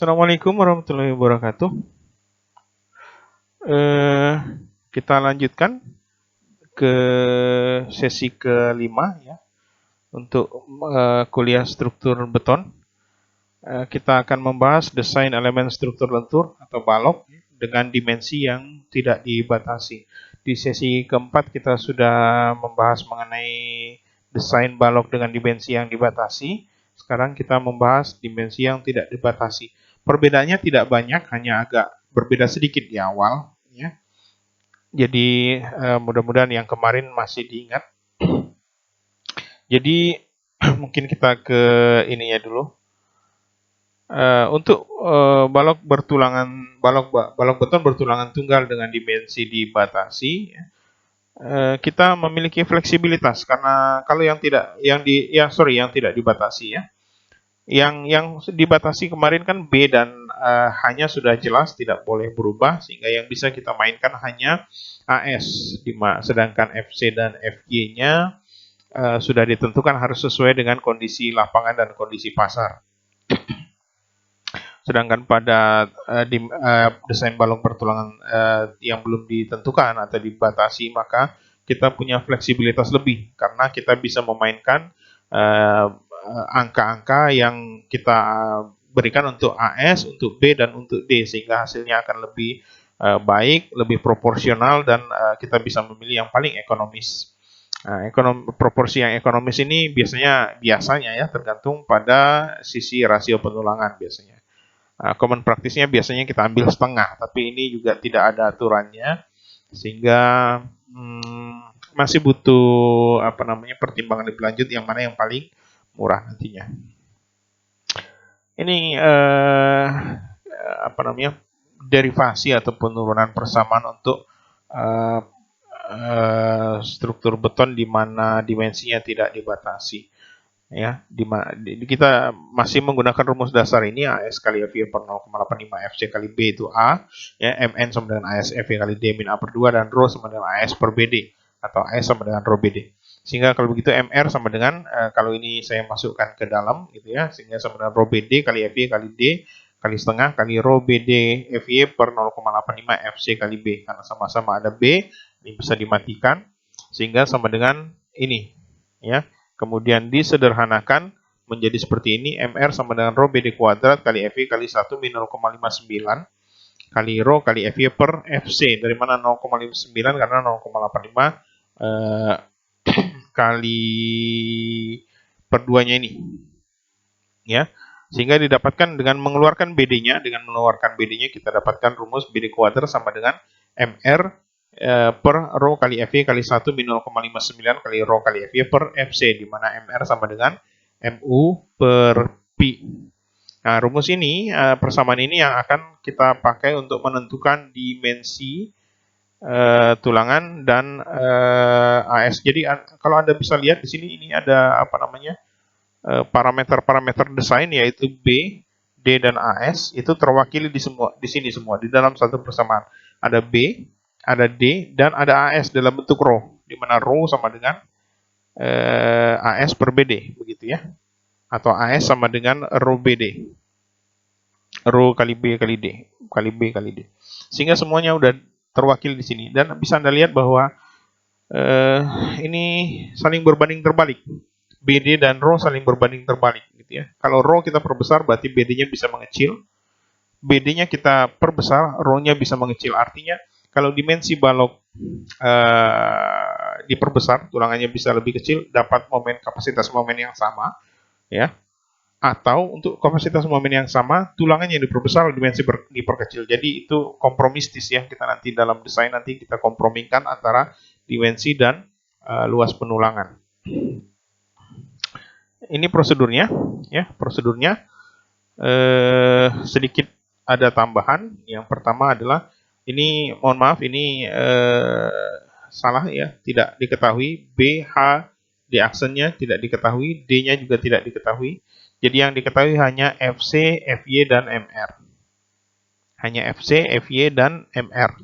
Assalamualaikum warahmatullahi wabarakatuh. Eh, kita lanjutkan ke sesi kelima ya untuk kuliah struktur beton. Kita akan membahas desain elemen struktur lentur atau balok dengan dimensi yang tidak dibatasi. Di sesi keempat kita sudah membahas mengenai desain balok dengan dimensi yang dibatasi. Sekarang kita membahas dimensi yang tidak dibatasi. Perbedaannya tidak banyak, hanya agak berbeda sedikit di awal. Ya. Jadi mudah-mudahan yang kemarin masih diingat. Jadi mungkin kita ke ininya dulu. Untuk balok beton bertulangan tunggal dengan dimensi dibatasi, kita memiliki fleksibilitas karena kalau yang tidak dibatasi ya. Yang dibatasi kemarin kan B dan hanya sudah jelas tidak boleh berubah, sehingga yang bisa kita mainkan hanya AS, sedangkan FC dan FG-nya sudah ditentukan harus sesuai dengan kondisi lapangan dan kondisi pasar. Sedangkan pada desain balok bertulangan yang belum ditentukan atau dibatasi, maka kita punya fleksibilitas lebih karena kita bisa memainkan angka-angka yang kita berikan untuk AS, untuk B, dan untuk D, sehingga hasilnya akan lebih baik, lebih proporsional, dan kita bisa memilih yang paling ekonomis. Proporsi yang ekonomis ini biasanya ya tergantung pada sisi rasio penulangan biasanya. Common praktisnya biasanya kita ambil setengah, tapi ini juga tidak ada aturannya, sehingga masih butuh pertimbangan lebih lanjut yang mana yang paling murah nantinya. Ini derivasi atau penurunan persamaan untuk struktur beton di mana dimensinya tidak dibatasi. Ya, kita masih menggunakan rumus dasar ini, AS kali FY per 0,85 FC kali B itu A, ya, MN sama dengan AS FY kali D min A per 2, dan Rho sama dengan AS per BD, atau AS sama dengan Rho BD. Sehingga kalau begitu MR sama dengan, kalau ini saya masukkan ke dalam, gitu ya, sehingga sama dengan Rho BD kali FY kali D kali setengah kali Rho BD FY per 0,85 FC kali B, karena sama-sama ada B, ini bisa dimatikan, sehingga sama dengan ini, ya. Kemudian disederhanakan menjadi seperti ini, MR sama dengan Rho BD kuadrat kali FY kali 1 min 0,59 kali Rho kali FY per FC. Dari mana 0,59? Karena 0,85 kali per 2-nya ini. Ya. Sehingga didapatkan dengan mengeluarkan BD-nya, kita dapatkan rumus BD kuadrat sama dengan MR per Rho kali FY kali 1 min 0,59 kali Rho kali FY per FC, di mana MR sama dengan MU per Pi. Nah, rumus ini, persamaan ini yang akan kita pakai untuk menentukan dimensi tulangan dan AS. Jadi kalau Anda bisa lihat di sini, ini ada parameter-parameter desain, yaitu B, D, dan AS itu terwakili di sini semua di dalam satu persamaan. Ada B, ada D, dan ada AS dalam bentuk Rho, di mana Rho sama dengan AS per BD, begitu ya. Atau AS sama dengan Rho BD. Rho kali B kali D, kali B kali D. Sehingga semuanya udah terwakili di sini. Dan bisa Anda lihat bahwa ini saling berbanding terbalik. BD dan Rho saling berbanding terbalik, gitu ya. Kalau Rho kita perbesar, berarti BD-nya bisa mengecil. BD-nya kita perbesar, Rho-nya bisa mengecil. Artinya kalau dimensi balok diperbesar, tulangannya bisa lebih kecil, dapat kapasitas momen yang sama, ya. Atau untuk kapasitas momen yang sama, tulangannya diperbesar, dimensi diperkecil. Jadi itu kompromistis ya, kita nanti dalam desain nanti kita kompromikan antara dimensi dan luas penulangan. Ini prosedurnya, ya, sedikit ada tambahan. Yang pertama adalah ini, mohon maaf, ini salah ya, tidak diketahui. B, H di aksennya tidak diketahui, D-nya juga tidak diketahui. Jadi yang diketahui hanya FC, FY, dan MR. Hanya FC, FY, dan MR.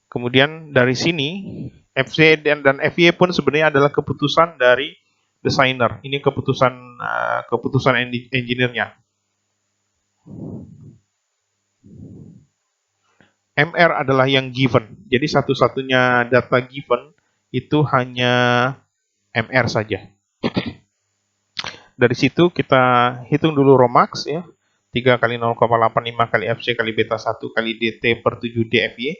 Kemudian dari sini, FC dan FY pun sebenarnya adalah keputusan dari desainer. Ini keputusan engineer-nya. MR adalah yang given. Jadi satu-satunya data given itu hanya MR saja. Dari situ kita hitung dulu Romax ya. 3 kali 0,85 kali FC kali beta 1 kali DT per 7 DFY.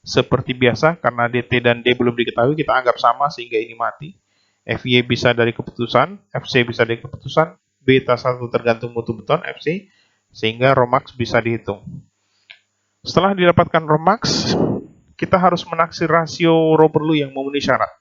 Seperti biasa, karena DT dan D belum diketahui, kita anggap sama sehingga ini mati. FY bisa dari keputusan, FC bisa dari keputusan, beta 1 tergantung mutu beton FC, sehingga Romax bisa dihitung. Setelah didapatkan Romax, kita harus menaksir rasio rho perlu yang memenuhi syarat.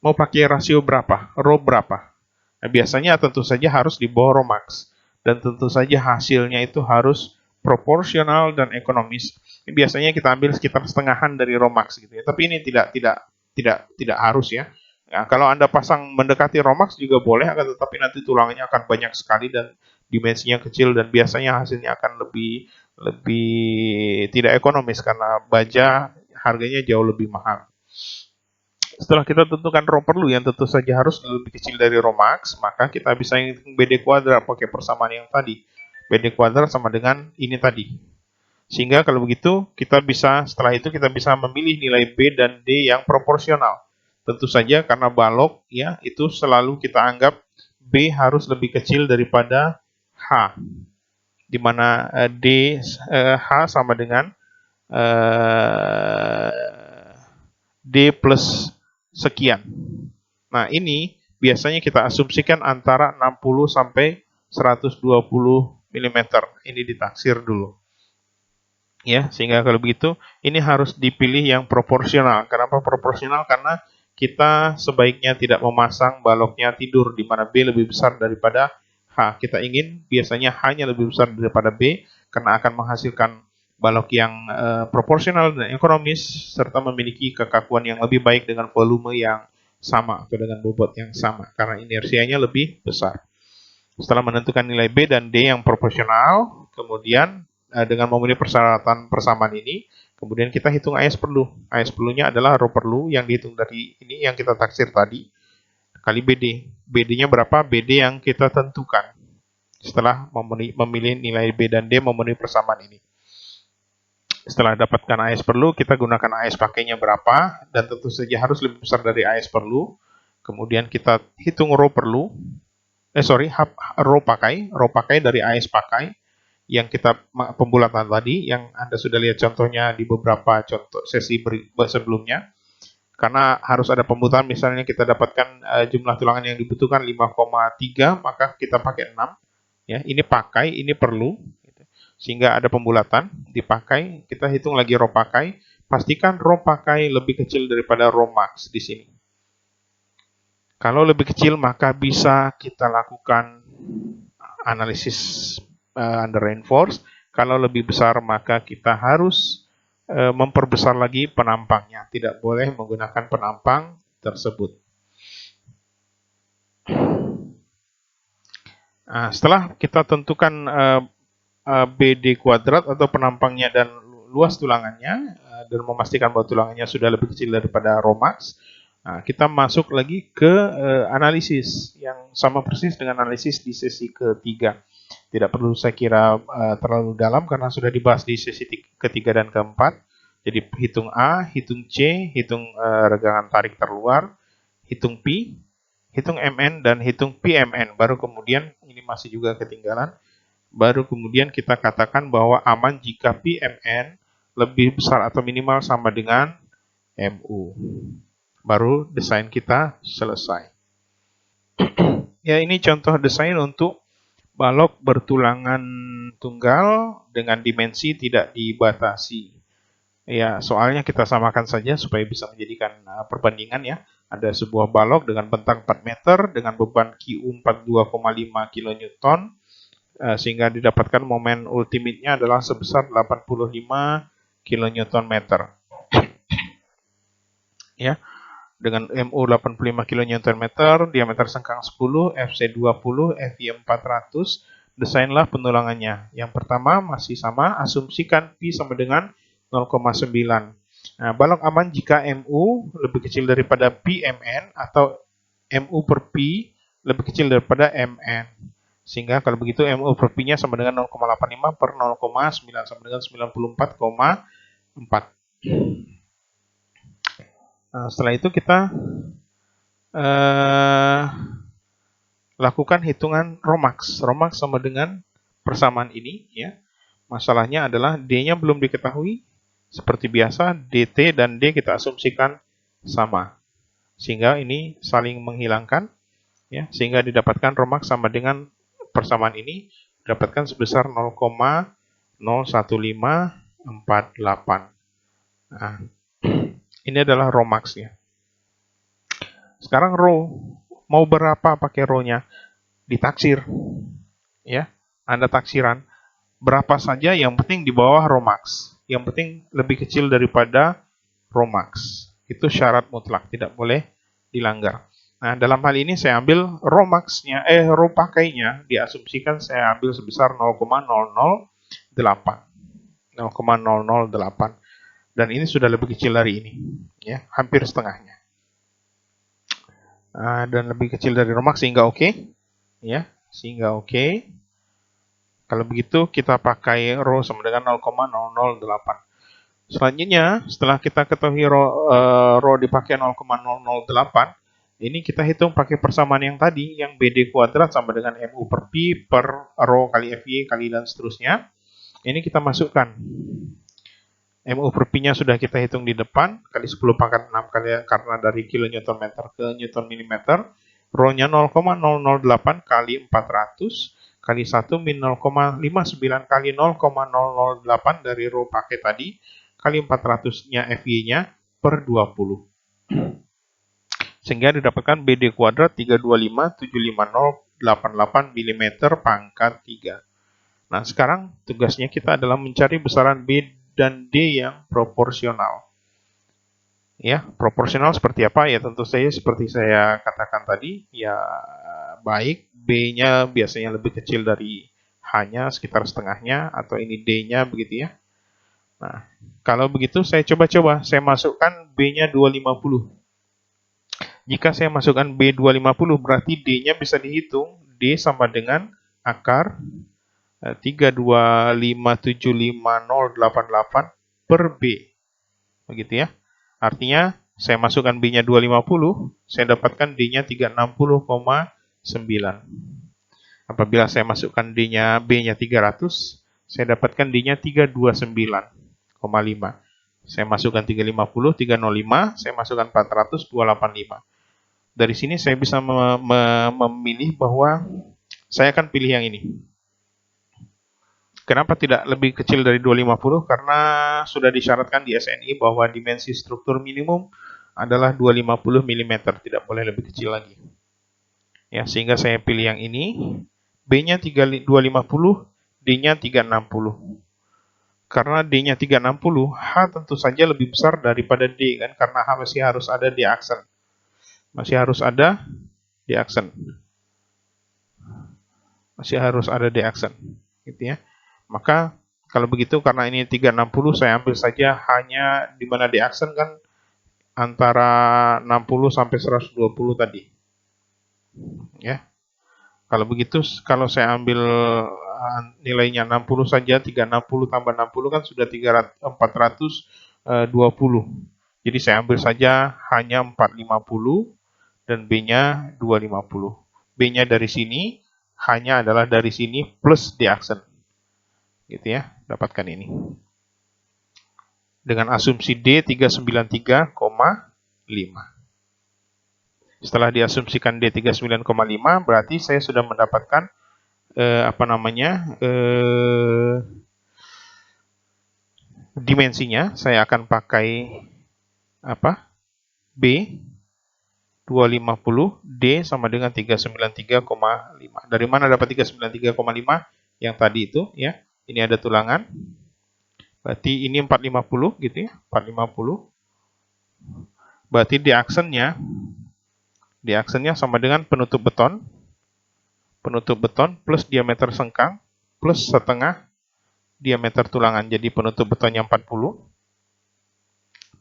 Mau pakai rasio berapa? Rho berapa? Nah, biasanya tentu saja harus di bawah Romax. Dan tentu saja hasilnya itu harus proporsional dan ekonomis. Biasanya kita ambil sekitar setengahan dari Romax gitu ya. Tapi ini tidak harus ya. Nah, kalau Anda pasang mendekati Romax juga boleh, akan tetapi nanti tulangnya akan banyak sekali dan dimensinya kecil dan biasanya hasilnya akan lebih tidak ekonomis karena baja harganya jauh lebih mahal. Setelah kita tentukan rho perlu yang tentu saja harus lebih kecil dari rho max, maka kita bisa hitung BD kuadrat pakai persamaan yang tadi. BD kuadrat sama dengan ini tadi. Sehingga kalau begitu, setelah itu kita bisa memilih nilai B dan D yang proporsional. Tentu saja karena balok ya, itu selalu kita anggap B harus lebih kecil daripada H. Di mana H sama dengan D plus sekian. Nah, ini biasanya kita asumsikan antara 60 sampai 120 mm. Ini ditaksir dulu. Ya, sehingga kalau begitu, ini harus dipilih yang proporsional. Kenapa proporsional? Karena kita sebaiknya tidak memasang baloknya tidur di mana B lebih besar daripada H. Kita ingin biasanya H-nya lebih besar daripada B karena akan menghasilkan balok yang proporsional dan ekonomis serta memiliki kekakuan yang lebih baik dengan volume yang sama atau dengan bobot yang sama karena inersianya lebih besar. Setelah menentukan nilai B dan D yang proporsional, kemudian dengan memenuhi persyaratan persamaan ini, kemudian kita hitung AS perlu. AS perlunya adalah rho perlu yang dihitung dari ini yang kita taksir tadi kali BD. BD-nya berapa? BD yang kita tentukan setelah memilih nilai B dan D memenuhi persamaan ini. Setelah dapatkan AS perlu, kita gunakan AS pakainya berapa, dan tentu saja harus lebih besar dari AS perlu. Kemudian kita hitung rho perlu, rho pakai dari AS pakai, yang kita pembulatan tadi, yang Anda sudah lihat contohnya di beberapa contoh sesi sebelumnya. Karena harus ada pembulatan, misalnya kita dapatkan jumlah tulangan yang dibutuhkan 5,3, maka kita pakai 6. Ya, ini pakai, ini perlu. Sehingga ada pembulatan dipakai, kita hitung lagi rho pakai, pastikan rho pakai lebih kecil daripada rho max di sini. Kalau lebih kecil maka bisa kita lakukan analisis under reinforce. Kalau lebih besar maka kita harus memperbesar lagi penampangnya, tidak boleh menggunakan penampang tersebut. Nah, setelah kita tentukan BD kuadrat atau penampangnya dan luas tulangannya dan memastikan bahwa tulangannya sudah lebih kecil daripada rho max, kita masuk lagi ke analisis yang sama persis dengan analisis di sesi ketiga. Tidak perlu saya kira terlalu dalam karena sudah dibahas di sesi ketiga dan keempat. Jadi hitung A, hitung C, hitung regangan tarik terluar, hitung P, hitung MN dan hitung PMN. Baru kemudian ini masih juga ketinggalan. Baru kemudian kita katakan bahwa aman jika PMN lebih besar atau minimal sama dengan MU. Baru desain kita selesai. Ya, ini contoh desain untuk balok bertulangan tunggal dengan dimensi tidak dibatasi. Ya, soalnya kita samakan saja supaya bisa menjadikan perbandingan ya. Ada sebuah balok dengan bentang 4 meter dengan beban Q 42,5 kN. Sehingga didapatkan momen ultimate-nya adalah sebesar 85 kN. Ya, dengan MU 85 kN, diameter sengkang 10, FC 20, FY 400, desainlah penulangannya. Yang pertama masih sama, asumsikan P sama dengan 0,9. Nah, balok aman jika MU lebih kecil daripada PMN atau MU per P lebih kecil daripada MN. Sehingga kalau begitu MU per P-nya sama dengan 0,85 per 0,9 sama dengan 94,5 4. Nah, setelah itu kita lakukan hitungan Romax. Romax sama dengan persamaan ini, ya. Masalahnya adalah D-nya belum diketahui. Seperti biasa, DT dan D kita asumsikan sama. Sehingga ini saling menghilangkan, ya, sehingga didapatkan Romax sama dengan persamaan ini didapatkan sebesar 0,01548. Nah, ini adalah Romax-nya. Sekarang rho, mau berapa pakai rho-nya? Ditaksir, ya. Anda taksiran berapa saja, yang penting di bawah Romax. Yang penting lebih kecil daripada Romax. Itu syarat mutlak, tidak boleh dilanggar. Nah, dalam hal ini saya ambil Romax-nya, rho pakainya diasumsikan saya ambil sebesar 0,008. 0,008. Dan ini sudah lebih kecil dari ini, ya, hampir setengahnya. Dan lebih kecil dari Romax sehingga oke, ya, sehingga oke. Kalau begitu kita pakai rho sama dengan 0,008. Selanjutnya, setelah kita ketahui rho dipakai 0,008, ini kita hitung pakai persamaan yang tadi, yang BD kuadrat sama dengan MU per Pi per rho kali FY kali dan seterusnya. Ini kita masukkan. MU per Pi-nya sudah kita hitung di depan, kali 10 pangkat 6 kali, karena dari kilonewton meter ke newton milimeter. Rho-nya 0,008 kali 400 kali 1 min 0,59 kali 0,008 dari rho pakai tadi, kali 400-nya FY-nya per 20. Sehingga didapatkan BD kuadrat 325,75088 mm pangkat 3. Nah, sekarang tugasnya kita adalah mencari besaran B dan D yang proporsional. Ya, proporsional seperti apa? Ya, tentu saja seperti saya katakan tadi, ya baik B-nya biasanya lebih kecil dari H-nya, sekitar setengahnya, atau ini D-nya begitu ya. Nah, kalau begitu saya coba-coba, saya masukkan B-nya 250. Jika saya masukkan B 250, berarti D-nya bisa dihitung. D sama dengan akar 3257088 per B. Begitu ya. Artinya, saya masukkan B-nya 250, saya dapatkan D-nya 360,9. Apabila saya masukkan D-nya B-nya 300, saya dapatkan D-nya 329,5. Saya masukkan 350, 305, saya masukkan 400, 285. Dari sini saya bisa memilih bahwa saya akan pilih yang ini. Kenapa tidak lebih kecil dari 250? Karena sudah disyaratkan di SNI bahwa dimensi struktur minimum adalah 250 mm, tidak boleh lebih kecil lagi. Ya, sehingga saya pilih yang ini. B-nya 250, D-nya 360. Karena D-nya 360, H tentu saja lebih besar daripada D kan, karena H masih harus ada di aksen. Masih harus ada di aksen. Masih harus ada di aksen, gitu ya. Maka kalau begitu, karena ini 360, saya ambil saja hanya di mana di aksen kan antara 60 sampai 120 tadi. Ya. Kalau begitu, kalau saya ambil nilainya 60 saja, 360 tambah 60 kan sudah 420. Jadi saya ambil saja hanya 450 dan B-nya 250. B-nya dari sini, hanya adalah dari sini plus di aksen. Gitu ya, dapatkan ini. Dengan asumsi D 393,5. Setelah diasumsikan D 39,5, berarti saya sudah mendapatkan dimensinya. Saya akan pakai B 250, D sama dengan 393,5. Dari mana dapat 393,5? Yang tadi itu ya. Ini ada tulangan. Berarti ini 450 gitu ya, 450. Berarti di aksennya sama dengan penutup beton plus diameter sengkang plus setengah diameter tulangan. Jadi penutup betonnya 40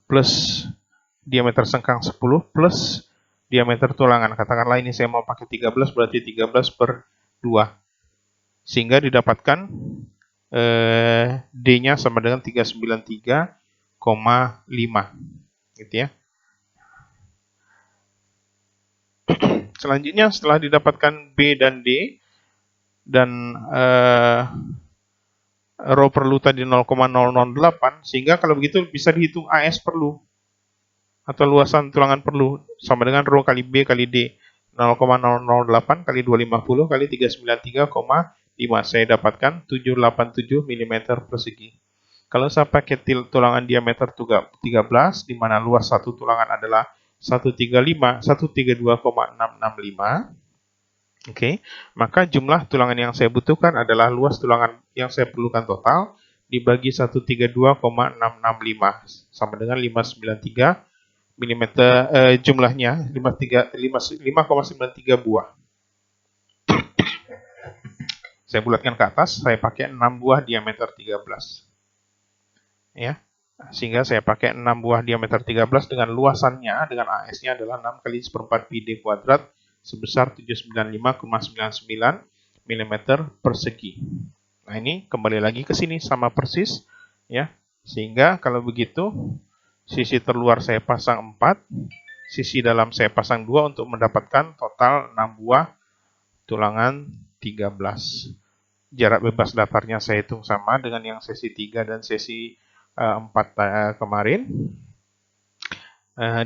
plus diameter sengkang 10 plus diameter tulangan. Katakanlah ini saya mau pakai 13, berarti 13 per 2. Sehingga didapatkan D-nya sama dengan 393 gitu ya. Selanjutnya setelah didapatkan B dan D dan rho perlu tadi 0,008, sehingga kalau begitu bisa dihitung AS perlu atau luasan tulangan perlu sama dengan rho kali B kali D. 0,008 kali 250 kali 393,5. Saya dapatkan 787 mm persegi. Kalau saya pakai tulangan diameter 13, di mana luas satu tulangan adalah 132,665. Oke, maka jumlah tulangan yang saya butuhkan adalah luas tulangan yang saya perlukan total dibagi 132,665 sama dengan 593 mm, jumlahnya 5,93 buah. Saya bulatkan ke atas, saya pakai 6 buah diameter 13. Ya. Sehingga saya pakai 6 buah diameter 13 dengan luasannya, dengan AS-nya adalah 6 kali 1/4 pi D kuadrat sebesar 795,99 mm persegi. Nah, ini kembali lagi ke sini sama persis ya. Sehingga kalau begitu sisi terluar saya pasang 4, sisi dalam saya pasang 2 untuk mendapatkan total 6 buah tulangan 13. Jarak bebas datarnya saya hitung sama dengan yang sesi 3 dan sesi 4 kemarin.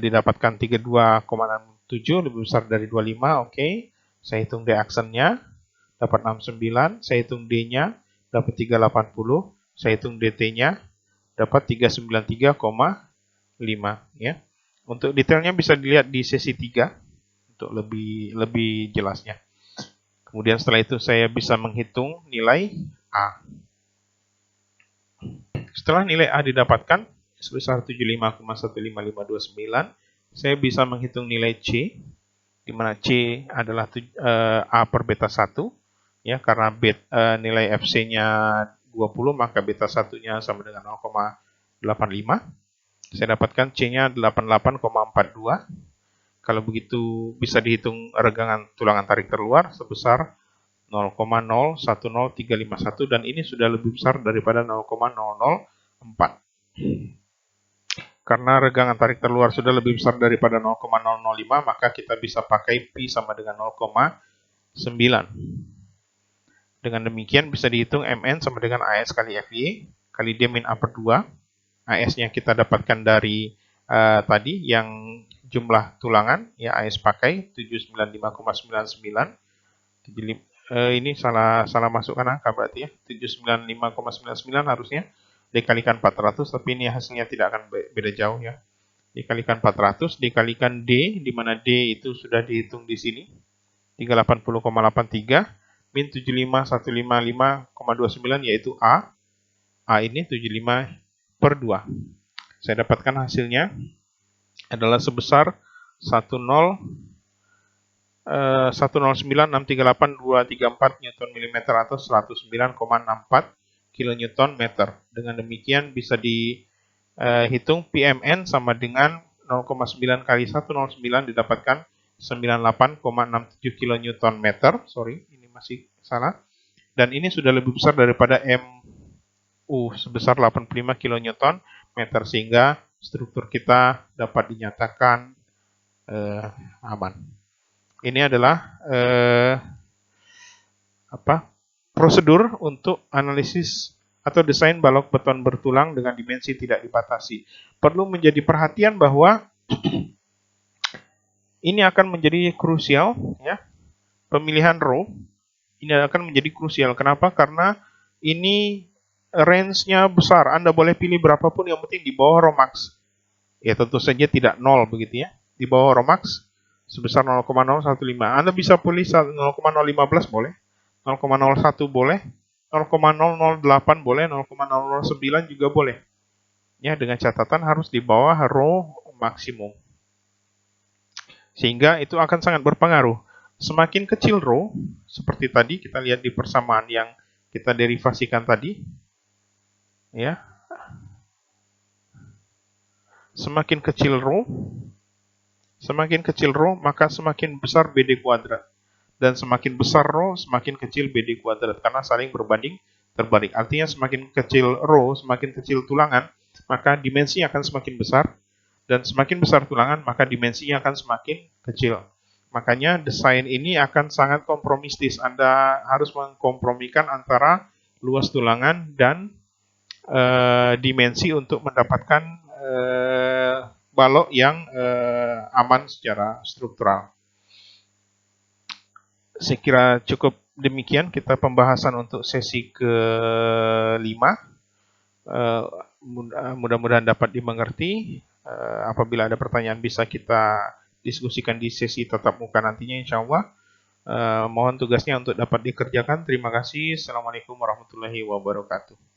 Didapatkan 32,67 lebih besar dari 25, oke. Saya hitung D-aksennya, dapat 69, saya hitung D-nya, dapat 380, saya hitung DT-nya, dapat 393,5 ya. Untuk detailnya bisa dilihat di sesi 3 untuk lebih jelasnya. Kemudian setelah itu saya bisa menghitung nilai A. Setelah nilai A didapatkan sebesar 75,15529, saya bisa menghitung nilai C, di mana C adalah A per beta 1, ya, karena nilai FC-nya 20, maka beta 1-nya sama dengan 0,85. Saya dapatkan C-nya 88,42. Kalau begitu bisa dihitung regangan tulangan tarik terluar sebesar 0,010351 dan ini sudah lebih besar daripada 0,004. Karena regangan tarik terluar sudah lebih besar daripada 0,005, maka kita bisa pakai pi sama dengan 0,9. Dengan demikian bisa dihitung Mn sama dengan AS kali Fy kali D min A per 2. AS-nya kita dapatkan dari tadi yang jumlah tulangan, ya, AS pakai 795,99. Ini salah masukkan angka berarti ya. 795,99 harusnya dikalikan 400, tapi ini hasilnya tidak akan beda jauh ya. Dikalikan 400 dikalikan D, di mana D itu sudah dihitung di sini. 380,83 min 75155,29 yaitu A. A ini 75 per 2. Saya dapatkan hasilnya adalah sebesar 109,638,234 Newton mm atau 109,64 kilonewton meter. Dengan demikian bisa dihitung PMN sama dengan 0,9 kali 109 didapatkan 98,67 kilonewton meter. Sorry, ini masih salah. Dan ini sudah lebih besar daripada MU sebesar 85 kilonewton meter, sehingga struktur kita dapat dinyatakan aman. Ini adalah prosedur untuk analisis atau desain balok beton bertulang dengan dimensi tidak dibatasi. Perlu menjadi perhatian bahwa ini akan menjadi krusial ya. Pemilihan rho ini akan menjadi krusial. Kenapa? Karena ini range-nya besar. Anda boleh pilih berapapun, yang penting di bawah rho max. Ya, tentu saja tidak 0 begitu ya. Di bawah rho max sebesar 0,015. Anda bisa pilih 0,015 boleh, 0,01 boleh, 0,008 boleh, 0,009 juga boleh. Ya, dengan catatan harus di bawah rho maksimum. Sehingga itu akan sangat berpengaruh. Semakin kecil rho, seperti tadi kita lihat di persamaan yang kita derivasikan tadi, ya. Semakin kecil rho, maka semakin besar BD kuadrat. Dan semakin besar rho, semakin kecil BD kuadrat, karena saling berbanding terbalik. Artinya semakin kecil rho, semakin kecil tulangan, maka dimensinya akan semakin besar, dan semakin besar tulangan, maka dimensinya akan semakin kecil. Makanya desain ini akan sangat kompromistis. Anda harus mengkompromikan antara luas tulangan dan dimensi untuk mendapatkan balok yang aman secara struktural. Saya kira cukup demikian kita pembahasan untuk sesi ke-5. Mudah-mudahan dapat dimengerti. Apabila ada pertanyaan bisa kita diskusikan di sesi tatap muka nantinya, insya Allah. Mohon tugasnya untuk dapat dikerjakan. Terima kasih. Assalamualaikum warahmatullahi wabarakatuh.